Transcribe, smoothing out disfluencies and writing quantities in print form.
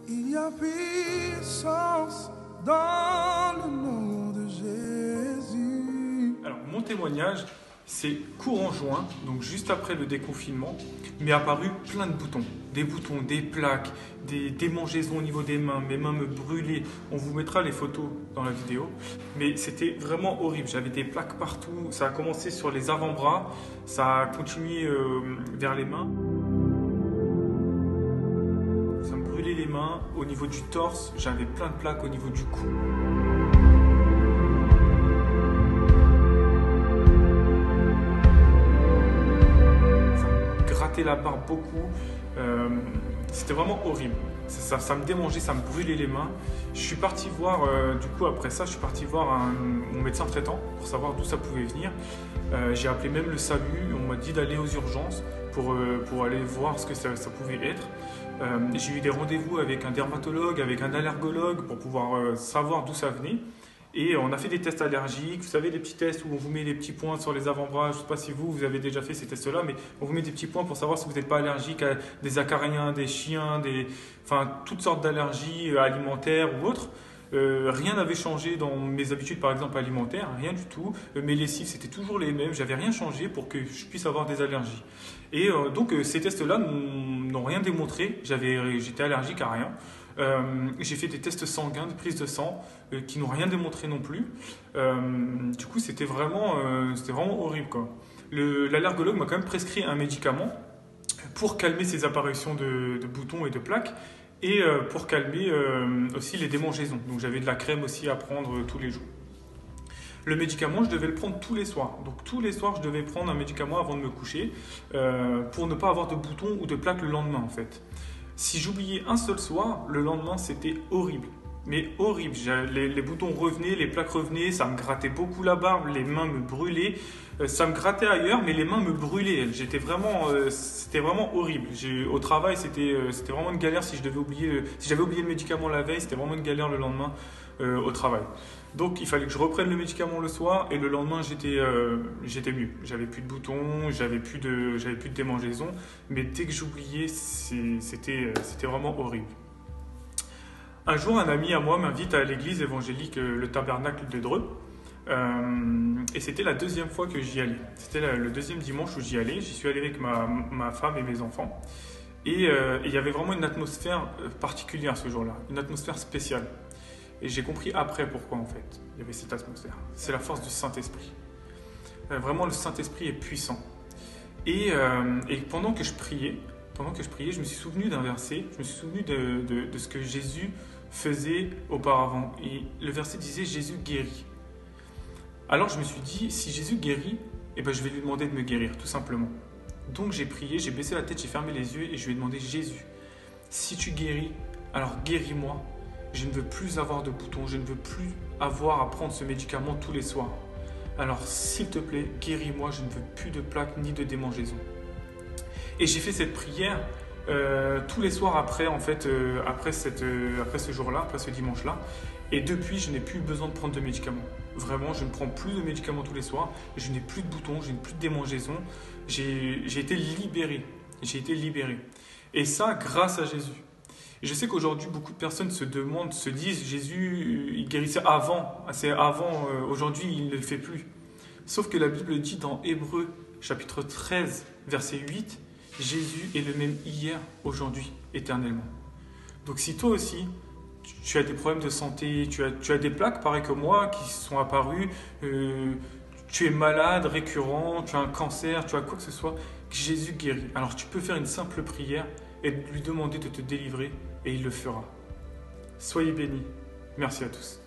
Il y a puissance dans le nom de Jésus. Alors, mon témoignage, c'est courant juin, donc juste après le déconfinement, m'est apparu plein de boutons. Des boutons, des plaques, des démangeaisons au niveau des mains. Mes mains me brûlaient. On vous mettra les photos dans la vidéo. Mais c'était vraiment horrible. J'avais des plaques partout. Ça a commencé sur les avant-bras. Ça a continué vers les mains. Ça me brûlait les mains. Au niveau du torse, j'avais plein de plaques au niveau du cou. La barbe beaucoup, c'était vraiment horrible, ça me démangeait, ça me brûlait les mains. Je suis parti voir, du coup après ça, je suis parti voir mon médecin traitant pour savoir d'où ça pouvait venir. J'ai appelé même le SAMU, on m'a dit d'aller aux urgences pour aller voir ce que ça pouvait être. J'ai eu des rendez-vous avec un dermatologue, avec un allergologue pour pouvoir savoir d'où ça venait. Et on a fait des tests allergiques, vous savez, des petits tests où on vous met des petits points sur les avant-bras. Je ne sais pas si vous avez déjà fait ces tests-là, mais on vous met des petits points pour savoir si vous n'êtes pas allergique à des acariens, des chiens, enfin toutes sortes d'allergies alimentaires ou autres. Rien n'avait changé dans mes habitudes, par exemple alimentaires, rien du tout. Mes lessives, c'était toujours les mêmes, j'avais rien changé pour que je puisse avoir des allergies. Et donc ces tests-là n'ont rien démontré, j'étais allergique à rien. J'ai fait des tests sanguins, des prises de sang qui n'ont rien démontré non plus. Du coup, c'était vraiment horrible, quoi. L'allergologue m'a quand même prescrit un médicament pour calmer ces apparitions de boutons et de plaques et pour calmer aussi les démangeaisons. Donc j'avais de la crème aussi à prendre tous les jours. Le médicament, je devais le prendre tous les soirs. Donc tous les soirs, je devais prendre un médicament avant de me coucher pour ne pas avoir de boutons ou de plaques le lendemain, en fait. Si j'oubliais un seul soir, le lendemain, c'était horrible. Mais horrible. Les boutons revenaient, les plaques revenaient, ça me grattait beaucoup la barbe, les mains me brûlaient. Ça me grattait ailleurs, mais les mains me brûlaient. C'était vraiment horrible. Au travail, c'était vraiment une galère si j'avais oublié le médicament la veille, c'était vraiment une galère le lendemain au travail. Donc il fallait que je reprenne le médicament le soir et le lendemain j'étais mieux. J'avais plus de boutons, j'avais plus de démangeaisons, mais dès que j'oubliais, c'était vraiment horrible. Un jour, un ami à moi m'invite à l'église évangélique le Tabernacle de Dreux. Et c'était la deuxième fois que j'y allais. C'était le deuxième dimanche où j'y allais. J'y suis allé avec ma femme et mes enfants. Et il y avait vraiment une atmosphère particulière ce jour-là, une atmosphère spéciale. Et j'ai compris après pourquoi en fait il y avait cette atmosphère. C'est la force du Saint-Esprit. Vraiment, le Saint-Esprit est puissant. Et pendant que je priais, je me suis souvenu d'un verset, je me suis souvenu de ce que Jésus faisait auparavant. Et le verset disait « Jésus guérit ». Alors je me suis dit, si Jésus guérit, eh ben, je vais lui demander de me guérir, tout simplement. Donc j'ai prié, j'ai baissé la tête, j'ai fermé les yeux et je lui ai demandé « Jésus, si tu guéris, alors guéris-moi. Je ne veux plus avoir de boutons, je ne veux plus avoir à prendre ce médicament tous les soirs. Alors s'il te plaît, guéris-moi, je ne veux plus de plaques ni de démangeaisons. » Et j'ai fait cette prière tous les soirs après ce jour-là, après ce dimanche-là. Et depuis, je n'ai plus besoin de prendre de médicaments. Vraiment, je ne prends plus de médicaments tous les soirs. Je n'ai plus de boutons, je n'ai plus de démangeaisons. J'ai été libéré. J'ai été libéré. Et ça, grâce à Jésus. Et je sais qu'aujourd'hui, beaucoup de personnes se disent, Jésus, il guérissait avant. C'est avant, aujourd'hui, il ne le fait plus. Sauf que la Bible dit dans Hébreux, chapitre 13, verset 8, Jésus est le même hier, aujourd'hui, éternellement. Donc si toi aussi, tu as des problèmes de santé, tu as des plaques pareil que moi qui sont apparues, tu es malade, récurrent, tu as un cancer, tu as quoi que ce soit, Jésus guérit. Alors tu peux faire une simple prière et lui demander de te délivrer et il le fera. Soyez bénis. Merci à tous.